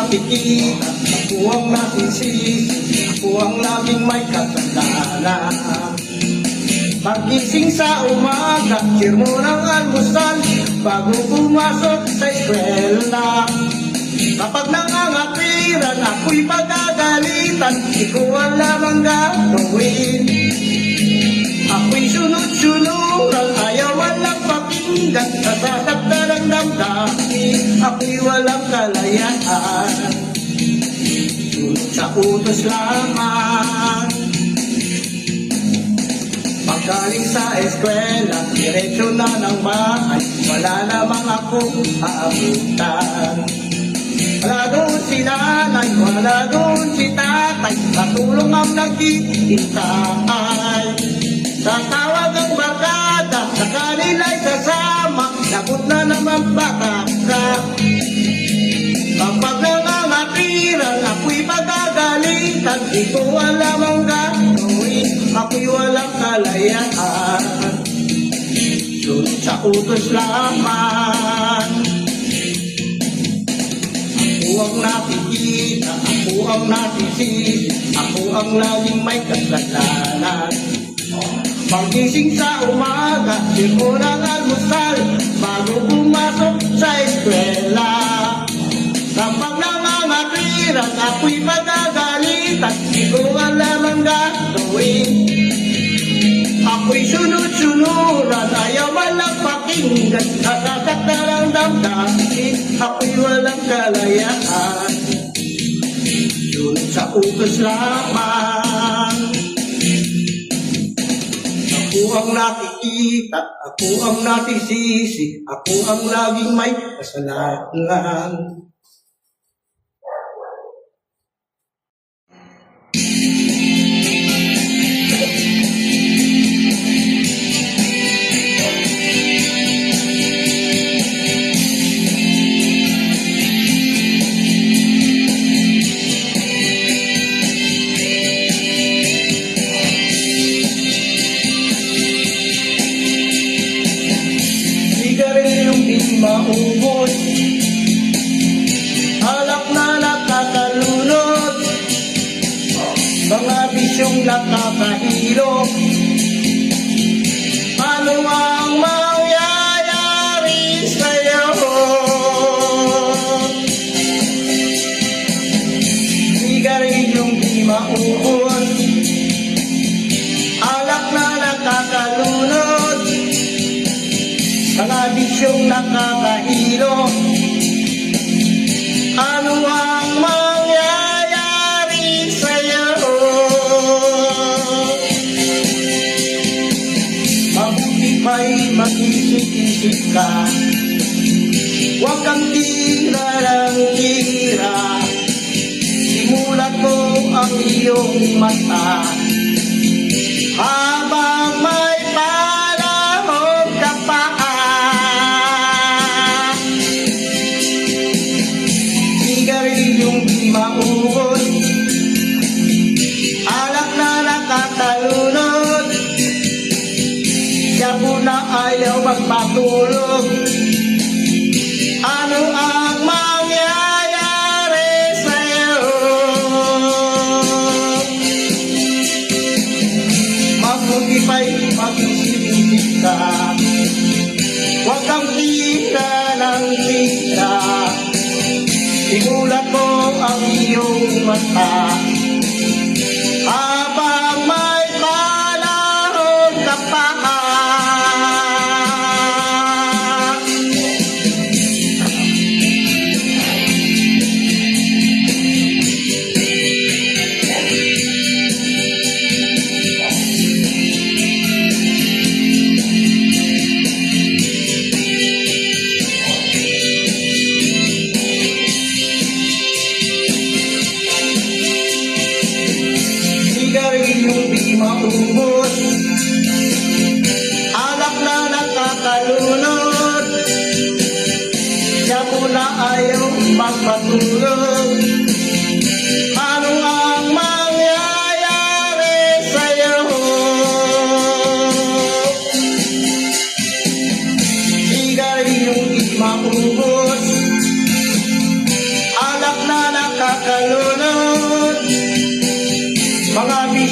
nakikita, ako ang nasisisi, ako ang laging may kasalanan. Pagising sa umaga, share mo ng almusal, bago pumasok sa eskwela. Kapag nangangapiran, ako'y pagagalitan, di ko alam ang gagawin. Ako'y sunod-sunuran, ayaw walang pakinggan, nasasaktan ang damdamin, ako'y walang kalayaan. Sunod sa utos lamang. Paggaling sa eskwela, diretso na ng bahay, wala namang akong aabutan. Wala doon si nanay, wala doon si tatay, katulong ang naghihintay. Tatawag ang barkada, sa kanila'y sasama, lagot na naman bata ka. Kapag nangangatiran, ako'y pagagalitan, di ko alam ang gagawin, ako'y walang kalayaan. Sunod sa utos lamang. Ako ang nakikita, ako ang nasisisi, ako ang laging may kasalanan. Pagising sa umaga, share mo ng almusal, bago pumasok sa eskwela. Kapag nangangatiran, ako'y pagagalitan, di ko alam ang gagawin. Ako'y sunod-sunuran, ayaw walang pakinggan, nasasaktan ang damdamin, ako'y walang kalayaan. Sunod sa utos lamang. Ako ang nakikita, ako ang nasisisi, ako ang laging may kasalanan. Maubos, alak na nakakalunod, mga bisyong nakakahilo. Ano ang mangyayari sa'yo? Sigarilyong di maubos, alak na nakakalunod, mga bisyong nakakahilo. Ano ang mangyayari sa'yo? Mabuti pa'y mag-isip-isip ka, huwag kang tira ng tira. Simulat mo ang iyong mata, habang may panahon ka pa. Sigarilyong di maubos, alak na nakakalunod, siya po na ayaw magpatulog. Ano ang mangyayari sa'yo? Mabuti pa'y mag-isip-isip ka, huwag kang tira ng tira. Simulat mo ang iyong mata, habang may panahon ka pa.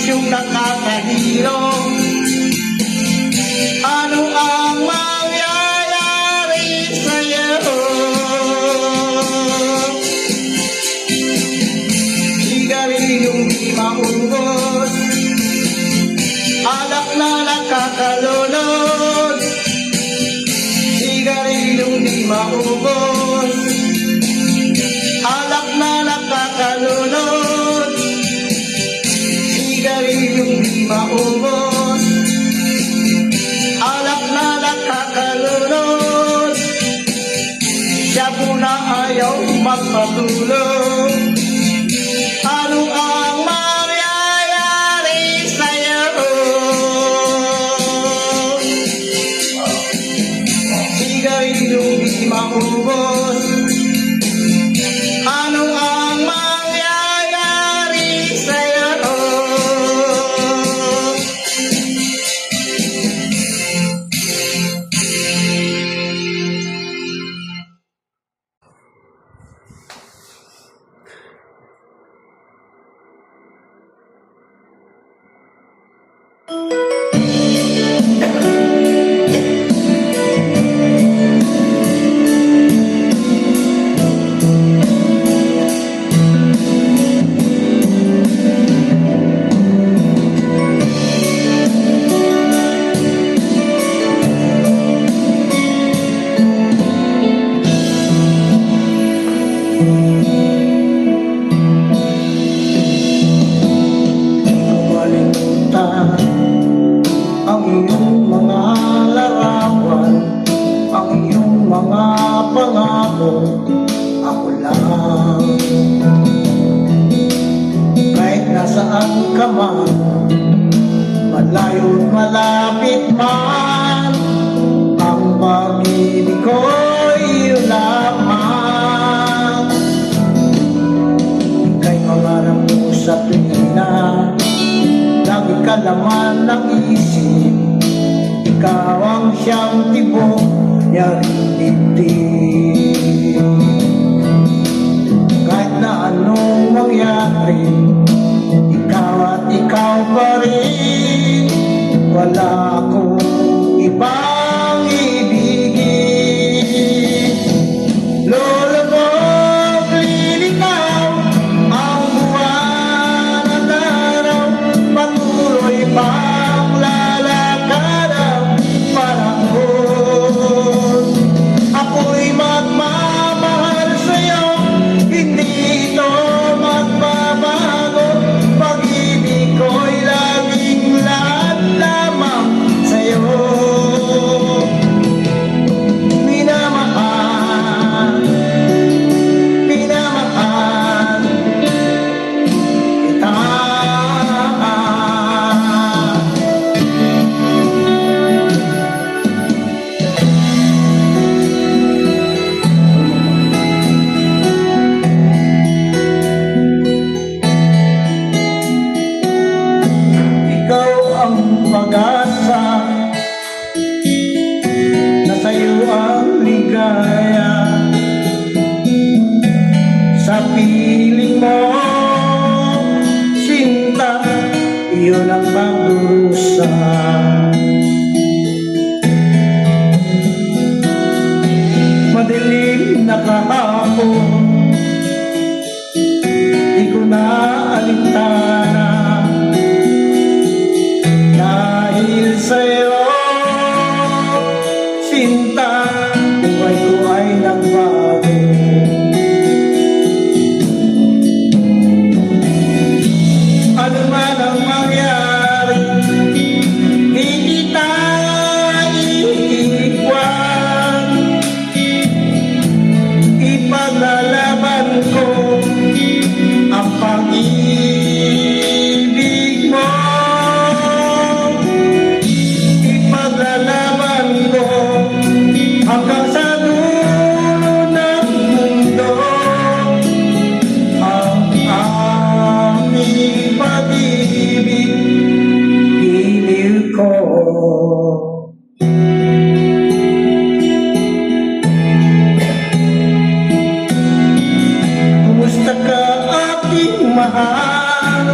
isyong nakakahirong. Ano ang mangyayari sa'yo? Sigarilyong di maubos, alak na nakakalulod. Sigarilyong di maubos, alak na nakakalulod. Sigarilyong di maubos, alak na nakakalulod. Siya po na ayaw magpatulog. Ano ang mangyayari sa'yo? Sigarilyong di maubos, ano ang mangyayari sa'yo? Ang iyong mga larawan, ang iyong mga pangako, ako lang. Kahit nasaan ka man, malayo't malapit man, ang pag-ibig ko'y iyo lamang. Ika'y mangarap mo sa tuwina, lagi ka laman ng isip. Ikaw ang siyang tibok niyang dibdib. Kahit na anong mangyari, ikaw at ikaw pa rin. Wala akong ibang ibigin. Lulubog, lilitaw ang buwan at araw, patuloy pang lalakad ang panahon. Ako'y magmamahal sa'yo, hindi ito magbabago. Pag-ibig ko'y laging lahat lamang sa'yo. Minamahal, minamahal kita. Ikaw ang pag-asa, na sa'yo ang ligaya. Sa piling mo, sinta, iyon ang pagdurusa. Madilim na kahapon, di ko na alintana. Dahil sa'yo, sinta, buhay ko ay nagbago. Ano man ang mangyari, di kita iiwan. Ipaglalaban ko ang pag-ibig mo. Ipaglalaban ko hanggang sa dulo ng mundo ang aming pag-ibig, iliw ko. Kumusta ka aking mahal?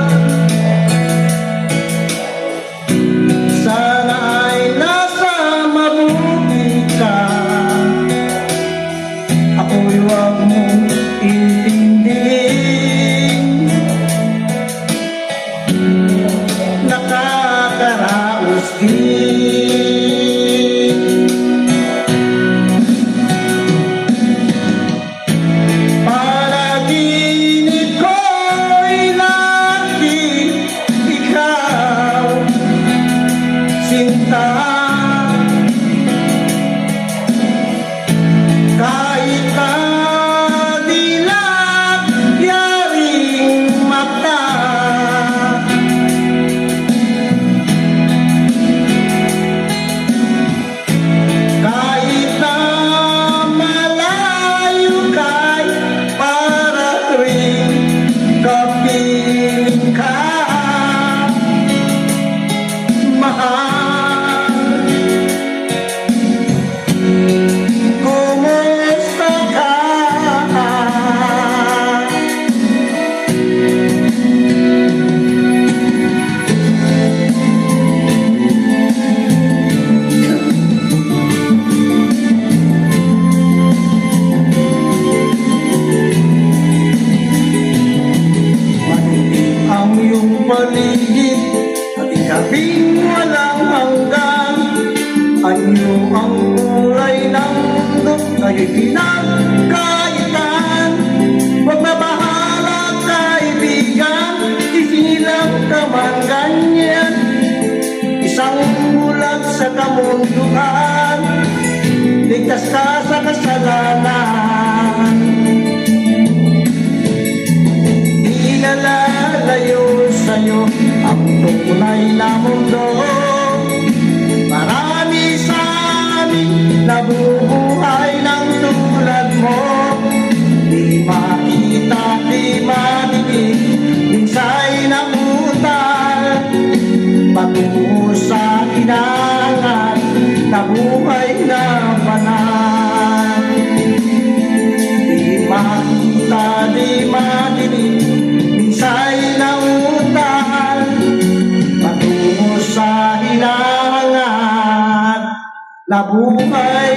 paligid at ikabing walang hanggan. Ano ang kulay ng mundo kayo'y pinagkaitan? Huwag na bahala kaibigan, isilang ka man ganyan. Isang bulag sa kamunduhan, ligtas ka sa kasalanan. Di na lalayo sa'yo ang tunay na mundo. Marami sa amin nabubuhay ng tulad mo. Di makita, di madinig, minsa'y namutal patungo sa inangan na buhay na banal. Di makita, di madinig, minsa'y namutal patungo sa inangan na buhay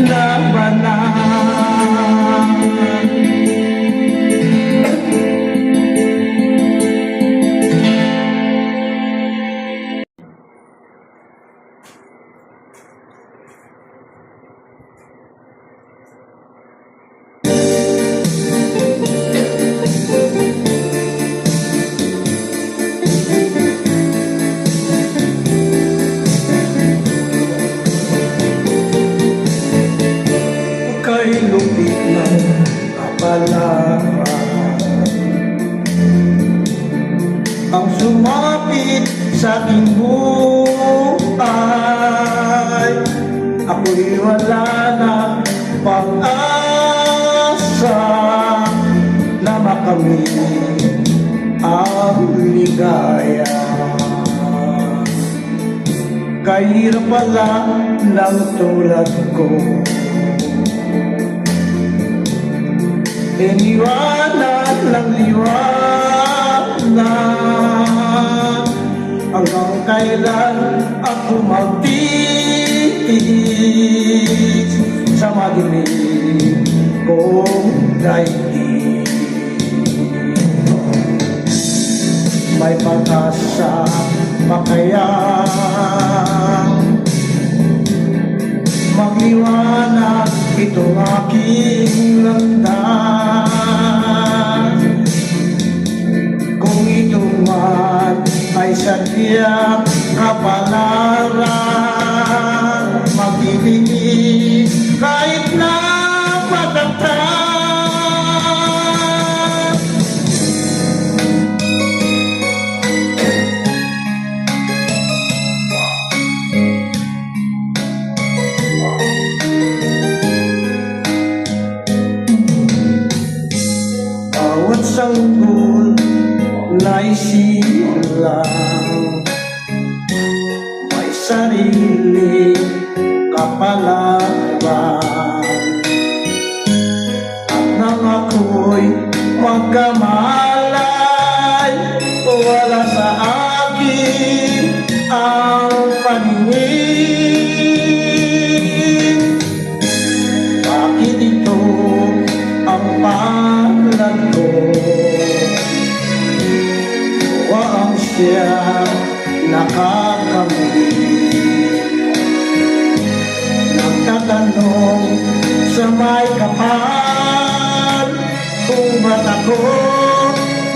na banal. Kay lupit ng kapalaran ang sumapit sa aking buhay. Ako'y wala na pag-asa na makamit ang ligaya. Kahirap pala ng tulad ko, iniwanan ng liwanag. Hanggang kailan ako magtitiis sa madilim kong daigdig? May pag-asa pa kaya magliwanag itong aking landas? Kung ito man ay sadyang kapalaran, magdidinig kahit na patagtag. Bawat sanggol na isilang may sarili kapalaran. At nang ako'y magkamalay, wala sa akin ang paningin. Bakit ito ang palad ko? Ang siya nakakamuli. Nagtatanong sa may kapal kung ba't ako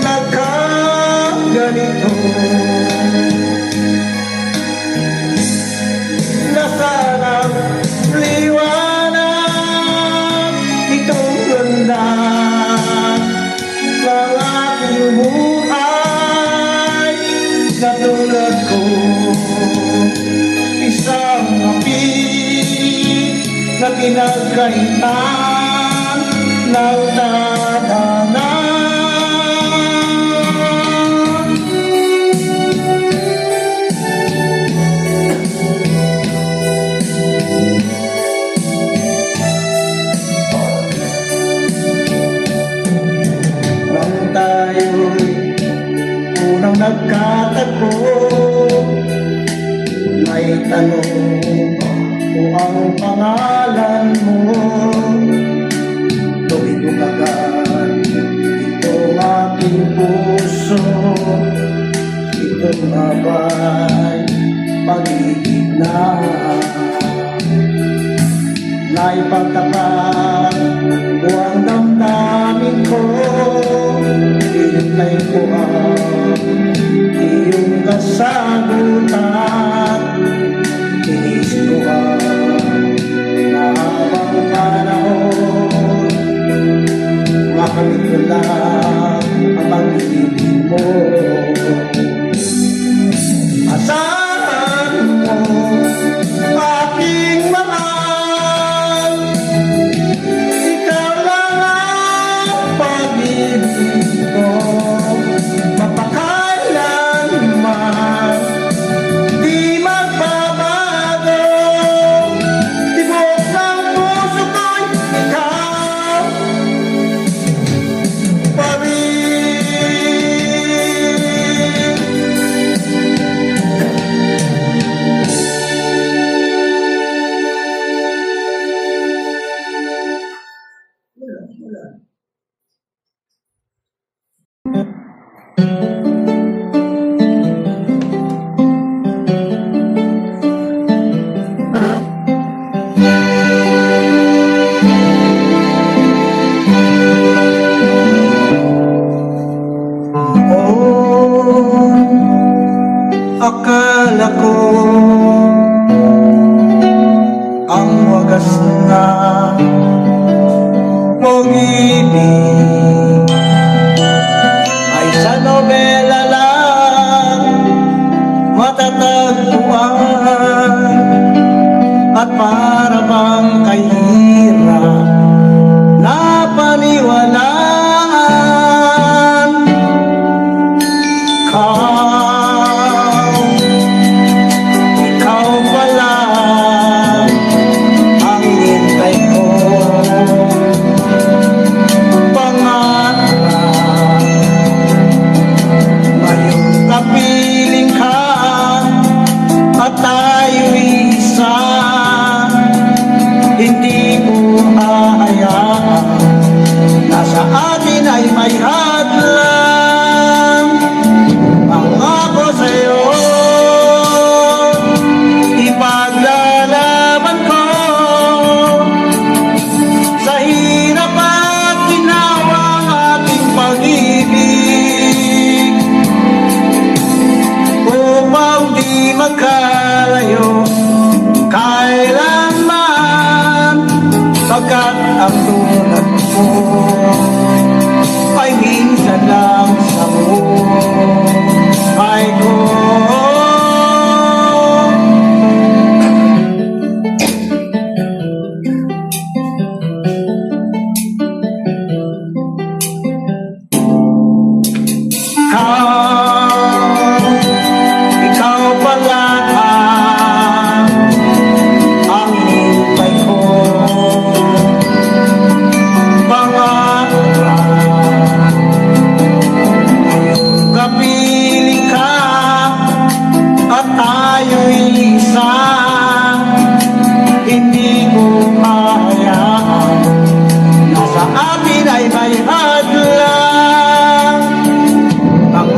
nagkaganito. Nasaan ang liwanag itong ganda ng aking buhay? Katulad ko, isang api na pinagkaitan ng tadanan. Nang tayo'y unang nagkatagpo, may tanong ko ang pangalan mo. Tuwing agad itong aking puso, abay pag-ibig na naipagtapat ko ang damdamin ko, hinintay ko ang iyong kasagutan, tinis ko ang mahabang panahon, makamit ko lang ang pag-ibig mo. Asahan mo aking mahal, ikaw lang ang pag-ibig ko, mapakailanman di magbabago. Tibok ng puso ko'y ikaw pa rin. Akala ko ang wagas na pag-ibig ay sa nobela lang matatagpuan, at para bang kahirap na paniwalaan. Ikaw pala ang hinintay ko, pangarap ngayong kapiling ka at tayo'y isa, hindi mo hahayaan na sa atin ay may hadlang. Ako sa'yo ipaglalaban ko sa hirap at ginawa ang ating pag-ibig, upang di magkalayo kailanman, pagkat ang tulad mo ay minsan lang sa buhay ko. Ikaw pala ang hinintay ko, pangarap ngayong kapiling ka at tayo'y isa, hindi mo hahayaan na sa atin ay may hadlang. Ang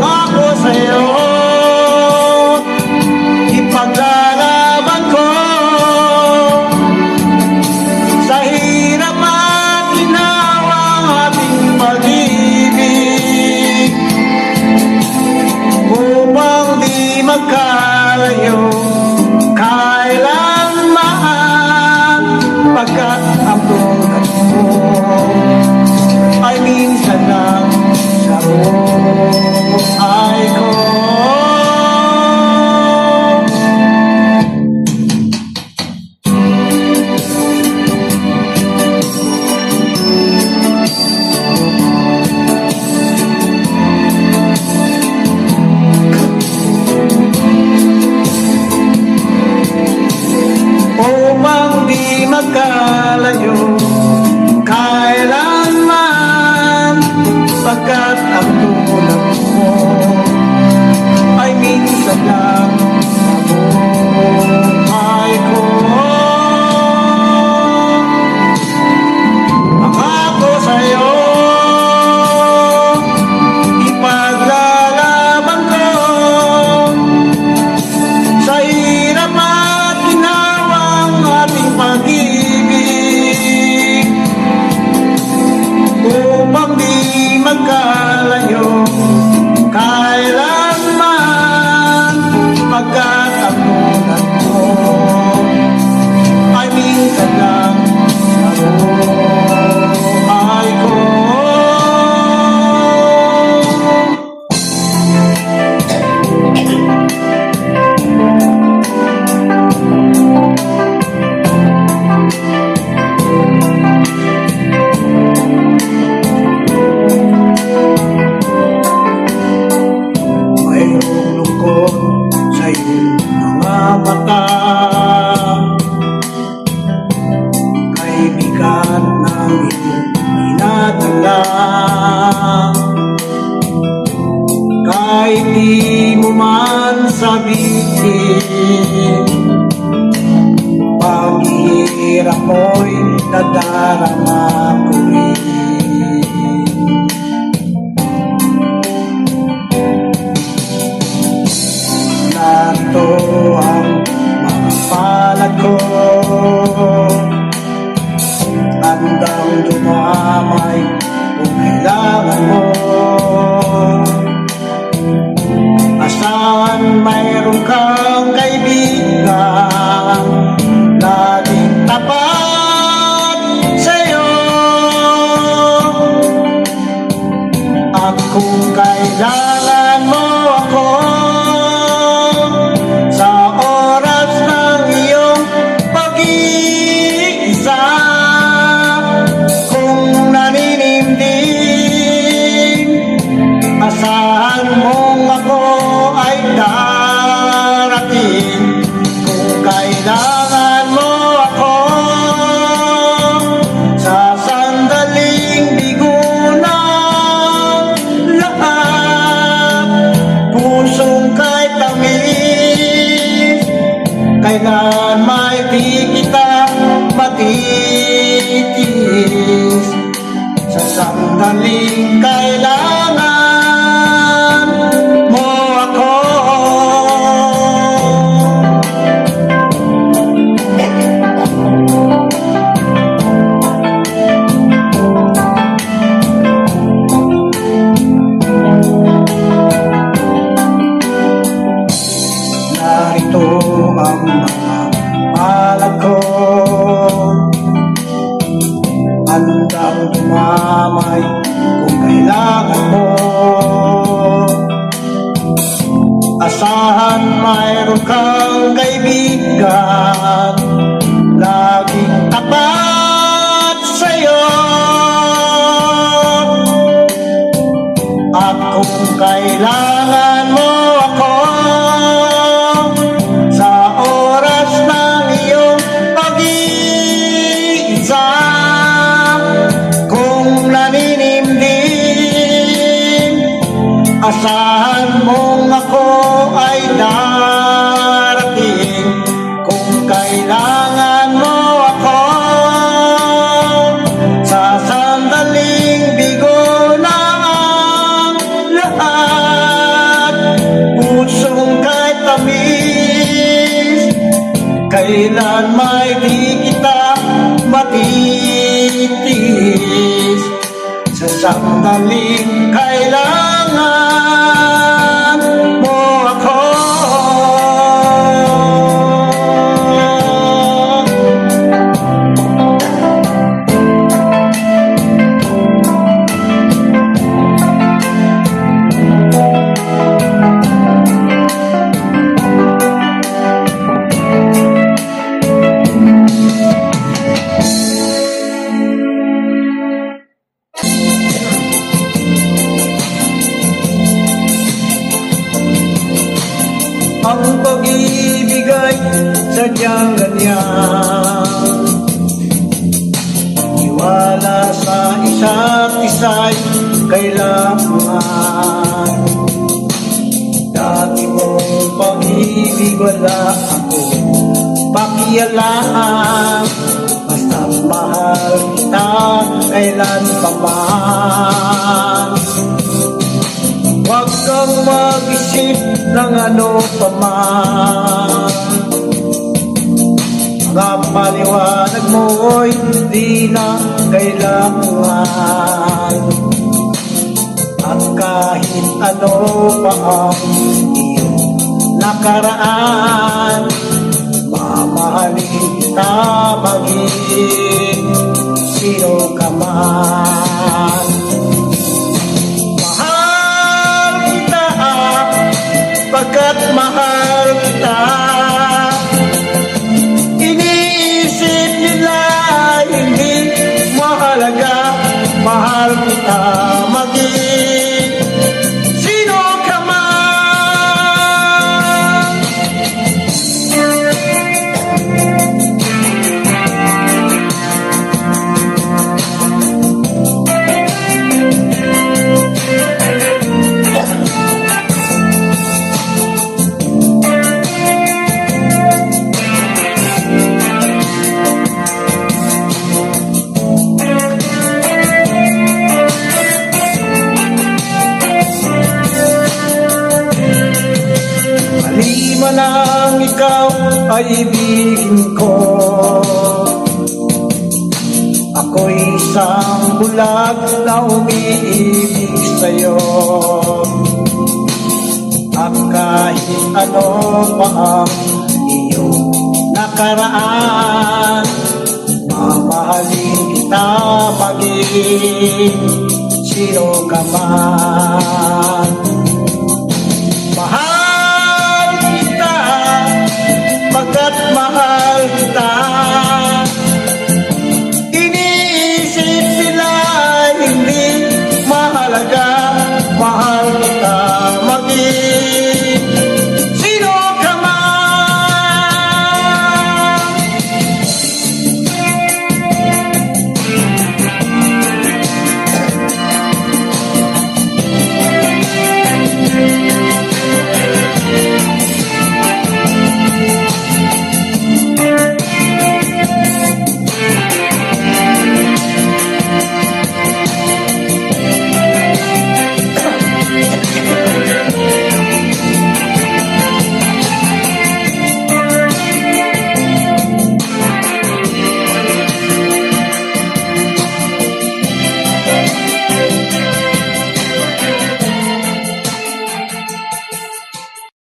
kahit di mo man sabihin, paghihirap mo'y nadarama ko rin. Narito ang mga palad ko, handang dumamay kung kailangan mo. Asahan mayroon kang kaibigan, laging tapat sa'yo. At kung kailangan mo ako sa oras ng iyong pag-iisa, kung naninimdim, asahan mong ako ay darating. Kung kailangan mo ako sa sandaling bigo ng lahat, pusong kahit tamis, kailan may di kita matitis. Sa sandaling kailangan mo ako. Narito ang mga palad ko, handang dumamay kung kailangan mo. Asahan mayroon kang kaibigan, laging tapat sa'yo. At kung kailangan mo ako sa oras ng iyong pag-iisa, kung naninimdim, asahan mong ako ay darating. Kung kailangan mo ako sa sandaling bigo na ang lahat, pusong kahit tamis, kailan may di kita matitis. Sa sandaling kailangan mo ako. Ang pag-ibig ay sadyang ganyan, iwala sa isa't isa'y kailangan. Dati mong pag-ibig wala ako pakialam, basta mahal kita kailan pa man. Huwag kang mag-isip ng ano pa man, mga paliwanag mo'y di na kailangan. At kahit ano pa ang iyong nakaraan, mamahalin kita maging sino ka man. Pagkat mahal kita, iniisip nila hindi mahalaga. Mahal kita maging sino ka man. nang ikaw ay ibigin ko. Ako'y isang bulag na umiibig sa'yo. At kahit ano pa ang iyong nakaraan, mamahalin kita maging sino ka man.